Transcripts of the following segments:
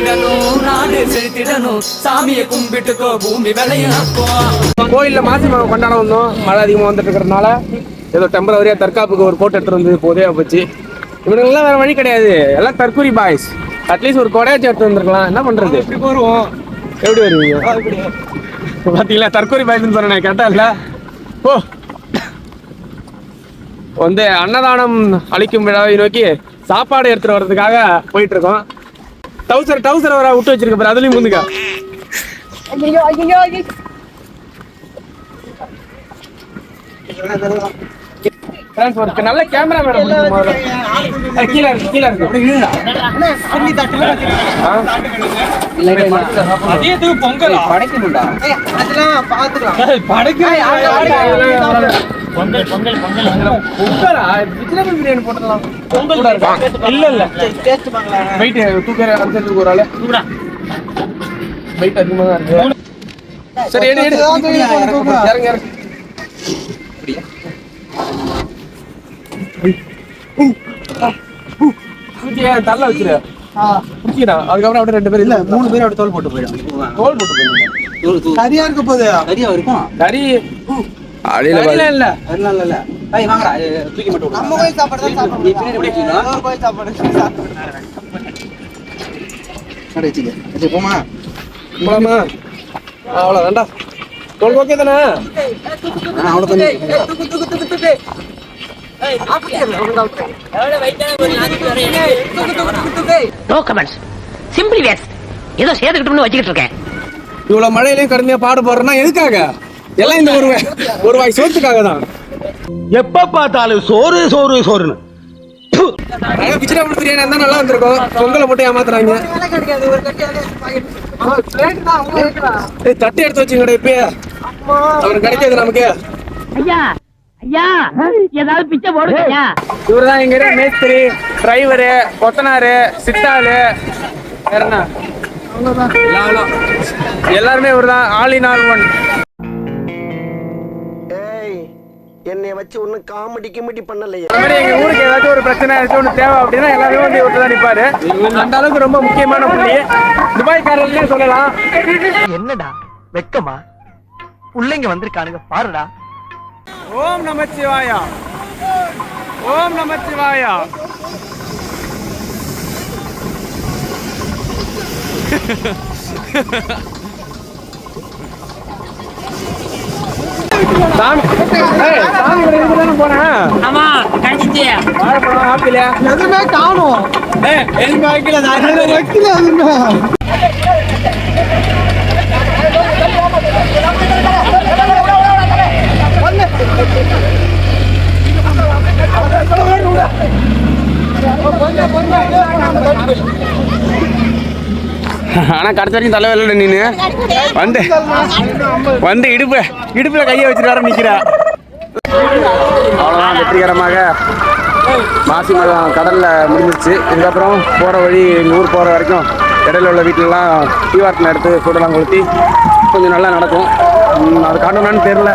வளர்த்திடணும், நாடு செலுத்திடணும், சாமியை கும்பிட்டுக்கோ, பூமி விளையாப்போ. கோயில்ல மாசி மகம் கொண்டாட வந்தோம். மழை அதிகமாக வந்துட்டு இருக்கிறதுனால ஏதோ டெம்பரவரியா தற்காப்புக்கு ஒரு போட்டோ எடுத்துட்டு வந்து போதே போச்சு. இவனுங்கெல்லாம் வேற வழி கிடையாது, எல்லாம் தற்கூரி பாய்ஸ். அட்லீஸ்ட் ஒரு கொடையாச்சும் எடுத்து வந்துருக்கலாம். என்ன பண்றது? வருவோம். எப்படி வருவீங்க? பாத்தீங்களா, தற்கூரி பாய்ஸ்ன்னு சொன்னேன், கேட்டா இல்ல. ஓ வந்து அன்னதானம் அளிக்கும் விழாவை நோக்கி சாப்பாடு எடுத்துட்டு வர்றதுக்காக போயிட்டு இருக்கோம். டவுசர் வர விட்டு வச்சிருக்க பாரு, அதுலயும் முந்துக்கா. நல்ல கேமரா மேடம் கீழே இருக்கு பொங்கல் படைக்கணும்டா. பிரியாணி போட்டுடலாம். இல்ல வெயிட் தூக்க ஒரு ஆளு வெயிட் அதிகமா தான் இருக்கு. சரி இறங்க. தள்ள வச்சிரு. அதுக்கப்புறம் அப்படியே 2 பேர் இல்ல 3 பேர் அப்படி தோல் போட்டு போயிடும். சரியா இருக்க போகுது. சரியா இருக்கும். சரி இல்ல வாங்கடா, தூக்கி மட்டும் நம்ம போய் சாப்பாடு போமா அவ்வளோதான்டா. தோல் ஓகே தானே? இவ்வளவு மழையிலையும் கடுமையா பாடுபடுறேன்னா எதுக்காக? எல்லாம் இந்த ஒரு வாய் சோத்துக்காக தான். எப்ப பார்த்தாலும் சோறுன்னு விஜயபுரம் பிரியாணி இருந்தா நல்லா வந்திருக்கும். பொங்கலை போட்டு ஏமாத்துறாங்க. தட்டு எடுத்து வச்சுங்கடா. இப்ப அவனுக்கு கிடைக்காது நமக்கு. இவருதான் எங்க மேஸ்திரி, டிரைவரு, கொத்தனாரு, சித்தாளு, எல்லாருமே இவருதான். All in all one. என்னை வச்சு ஒன்னும் காமெடி பண்ணலையே. எங்க ஊருக்கு ஏதாச்சும் ஒரு பிரச்சனை ஒண்ணு தேவை அப்படின்னா எல்லாருமே வந்து இவர்தான் நிப்பாரு. அந்த அளவுக்கு ரொம்ப முக்கியமான புள்ளி. துபாய்க்காரர்களே சொல்லலாம். என்னடா வெக்கமா? பிள்ளைங்க வந்திருக்கானுங்க பாருடா. ஓம் நமச்சிவாயா, ஓம் நமச்சிவாயா. சாமி போனேன். ஆமா கண்டிச்சு எதுவுமே காணும். ஆனா கடைசி வரைக்கும் தலைவல நீனு வந்து இடுப்புல கையை வச்சுட்டு நிக்கிறா. அவ்வளவுதான், வெற்றிகரமாக மாசி மகம் கடல்ல முடிஞ்சிருச்சு. இதுக்கப்புறம் போற வழி எங்கள் ஊர் போற வரைக்கும் இடையில உள்ள வீட்டிலலாம் தீவாரத்தில் எடுத்து சூடெல்லாம் கொளுத்தி கொஞ்சம் நல்லா நடக்கும். அது காட்டணும்னு தெரியல,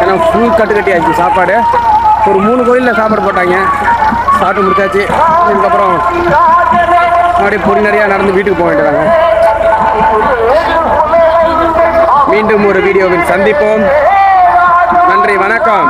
ஏன்னா ஃபுல் கட்டி ஆச்சு சாப்பாடு. ஒரு 3 கோயிலில் சாப்பாடு போட்டாங்க, சாப்பிட்டு முடிச்சாச்சு. இதுக்கப்புறம் அப்படியே பொறி நிறையா நடந்து வீட்டுக்கு போக வேண்டியதாங்க. மீண்டும் ஒரு வீடியோவில் சந்திப்போம். நன்றி, வணக்கம்.